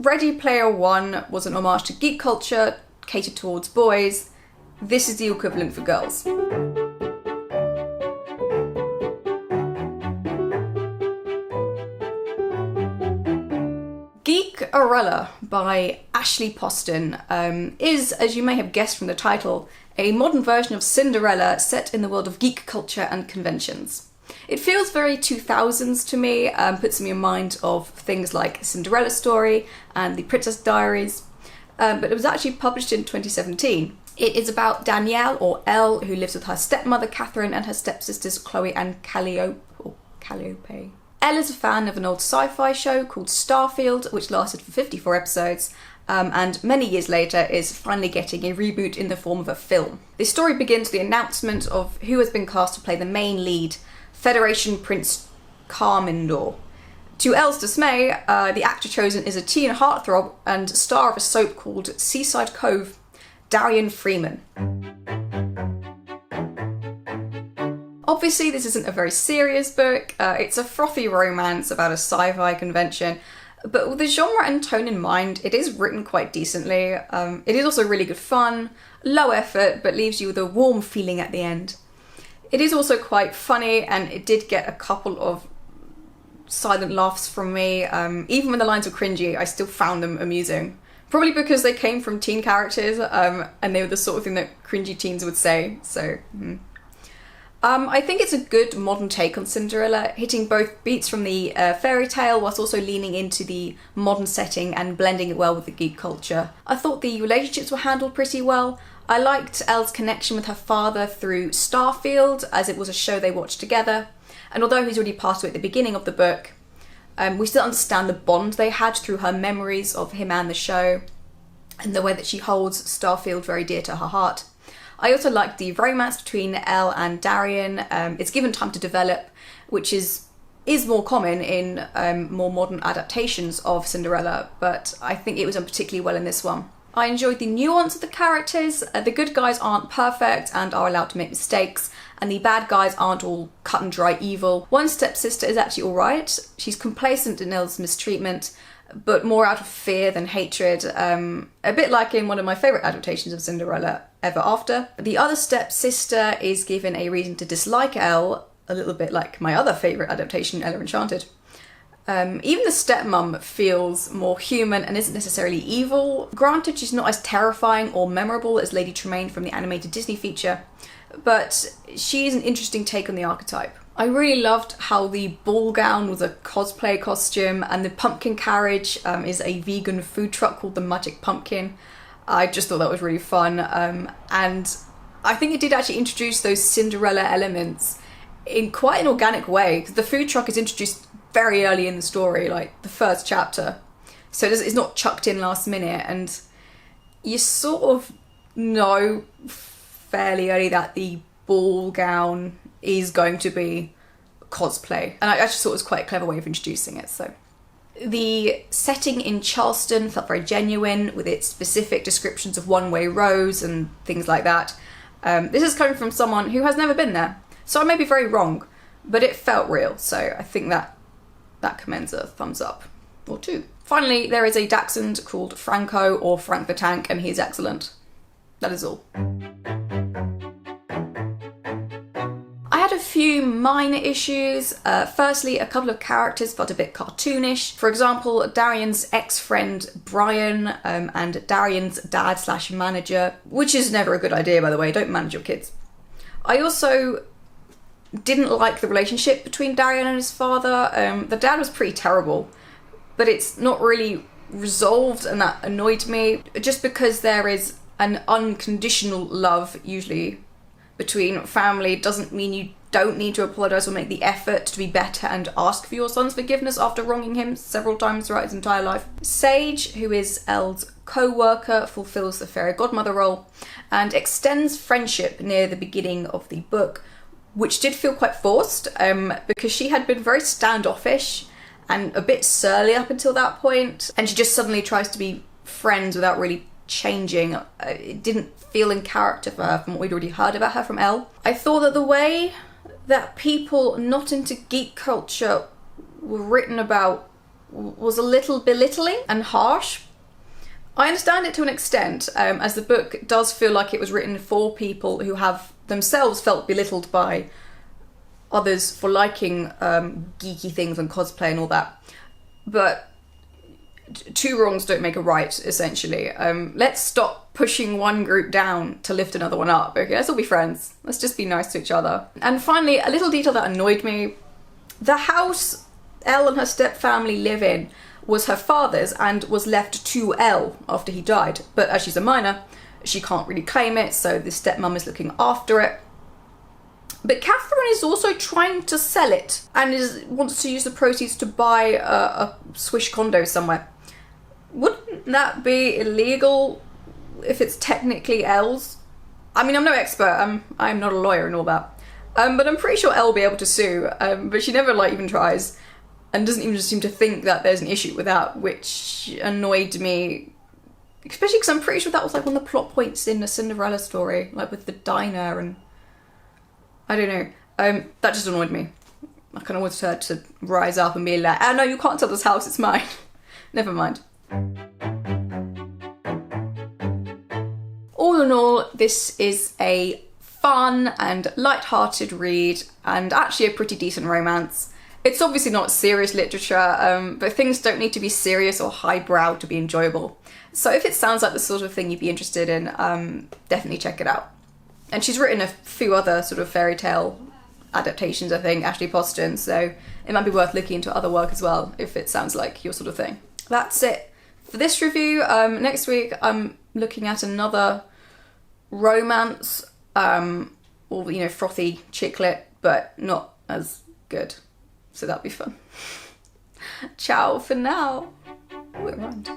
Ready Player One was an homage to geek culture catered towards boys. This is the equivalent for girls. Geekerella by Ashley Poston is, as you may have guessed from the title, a modern version of Cinderella set in the world of geek culture and conventions. It feels very 2000s to me, puts me in mind of things like Cinderella Story and The Princess Diaries, but it was actually published in 2017. It is about Danielle, or Elle, who lives with her stepmother Catherine and her stepsisters Chloe and Calliope. Elle is a fan of an old sci-fi show called Starfield, which lasted for 54 episodes, and many years later is finally getting a reboot in the form of a film. The story begins with the announcement of who has been cast to play the main lead, Federation Prince Carmindor. To Elle's dismay, the actor chosen is a teen heartthrob and star of a soap called Seaside Cove, Darian Freeman. Obviously, this isn't a very serious book. It's a frothy romance about a sci-fi convention, but with the genre and tone in mind, it is written quite decently. It is also really good fun, low effort, but leaves you with a warm feeling at the end. It is also quite funny, and it did get a couple of silent laughs from me. Even when the lines were cringy, I still found them amusing. Probably because they came from teen characters, and they were the sort of thing that cringy teens would say, so... I think it's a good modern take on Cinderella, hitting both beats from the fairy tale whilst also leaning into the modern setting and blending it well with the geek culture. I thought the relationships were handled pretty well. I liked Elle's connection with her father through Starfield, as it was a show they watched together, and although he's already passed away at the beginning of the book, we still understand the bond they had through her memories of him and the show, and the way that she holds Starfield very dear to her heart. I also liked the romance between Elle and Darian. It's given time to develop, which is more common in more modern adaptations of Cinderella, but I think it was done particularly well in this one. I enjoyed the nuance of the characters. The good guys aren't perfect and are allowed to make mistakes, and the bad guys aren't all cut and dry evil. One stepsister is actually alright. She's complacent in Elle's mistreatment, but more out of fear than hatred, a bit like in one of my favourite adaptations of Cinderella, Ever After. The other stepsister is given a reason to dislike Elle, a little bit like my other favourite adaptation, Ella Enchanted. Even the stepmom feels more human and isn't necessarily evil. Granted, she's not as terrifying or memorable as Lady Tremaine from the animated Disney feature, but she's an interesting take on the archetype. I really loved how the ball gown was a cosplay costume, and the pumpkin carriage is a vegan food truck called the Magic Pumpkin. I just thought that was really fun, and I think it did actually introduce those Cinderella elements in quite an organic way, because the food truck is introduced very early in the story, like the first chapter, so it's not chucked in last minute, and you sort of know fairly early that the ball gown is going to be cosplay, and I just thought it was quite a clever way of introducing it. So the setting in Charleston felt very genuine, with its specific descriptions of one-way roads and things like that. This is coming from someone who has never been there, so I may be very wrong, but it felt real, so I think that commends a thumbs up or two. Finally, there is a dachshund called Franco, or Frank the Tank, and he's excellent. That is all. I had a few minor issues. Firstly, a couple of characters felt a bit cartoonish. For example, Darian's ex-friend Brian and Darian's dad/manager, which is never a good idea, by the way, don't manage your kids. I also didn't like the relationship between Darian and his father. The dad was pretty terrible, but it's not really resolved, and that annoyed me, just because there is an unconditional love usually between family doesn't mean you don't need to apologise or make the effort to be better and ask for your son's forgiveness after wronging him several times throughout his entire life. Sage, who is Elle's co-worker, fulfills the fairy godmother role and extends friendship near the beginning of the book, which did feel quite forced, because she had been very standoffish and a bit surly up until that point, and she just suddenly tries to be friends without really changing. It didn't feel in character for her from what we'd already heard about her from Elle. I thought that the way that people not into geek culture were written about was a little belittling and harsh. I understand it to an extent, as the book does feel like it was written for people who have themselves felt belittled by others for liking geeky things and cosplay and all that. But two wrongs don't make a right, essentially. Let's stop pushing one group down to lift another one up, okay? Let's all be friends. Let's just be nice to each other. And finally, a little detail that annoyed me. The house Elle and her step-family live in was her father's and was left to Elle after he died. But as she's a minor, she can't really claim it, so the stepmom is looking after it. But Catherine is also trying to sell it and wants to use the proceeds to buy a swish condo somewhere. Wouldn't that be illegal if it's technically Elle's? I mean, I'm no expert, I'm not a lawyer and all that. But I'm pretty sure Elle will be able to sue, but she never even tries. And doesn't even seem to think that there's an issue with that, which annoyed me. Especially because I'm pretty sure that was one of the plot points in the Cinderella story, with the diner and... I don't know. That just annoyed me. I kind of wanted her to rise up and be like, oh no, you can't sell this house, it's mine. Never mind. All in all, this is a fun and light-hearted read, and actually a pretty decent romance. It's obviously not serious literature, but things don't need to be serious or highbrow to be enjoyable. So if it sounds like the sort of thing you'd be interested in, definitely check it out. And she's written a few other sort of fairy tale adaptations, I think, Ashley Poston, so it might be worth looking into other work as well, if it sounds like your sort of thing. That's it for this review. Next week I'm looking at another romance, or, frothy chick lit, but not as good. So that'll be fun. Ciao for now. Oh, it rhymed.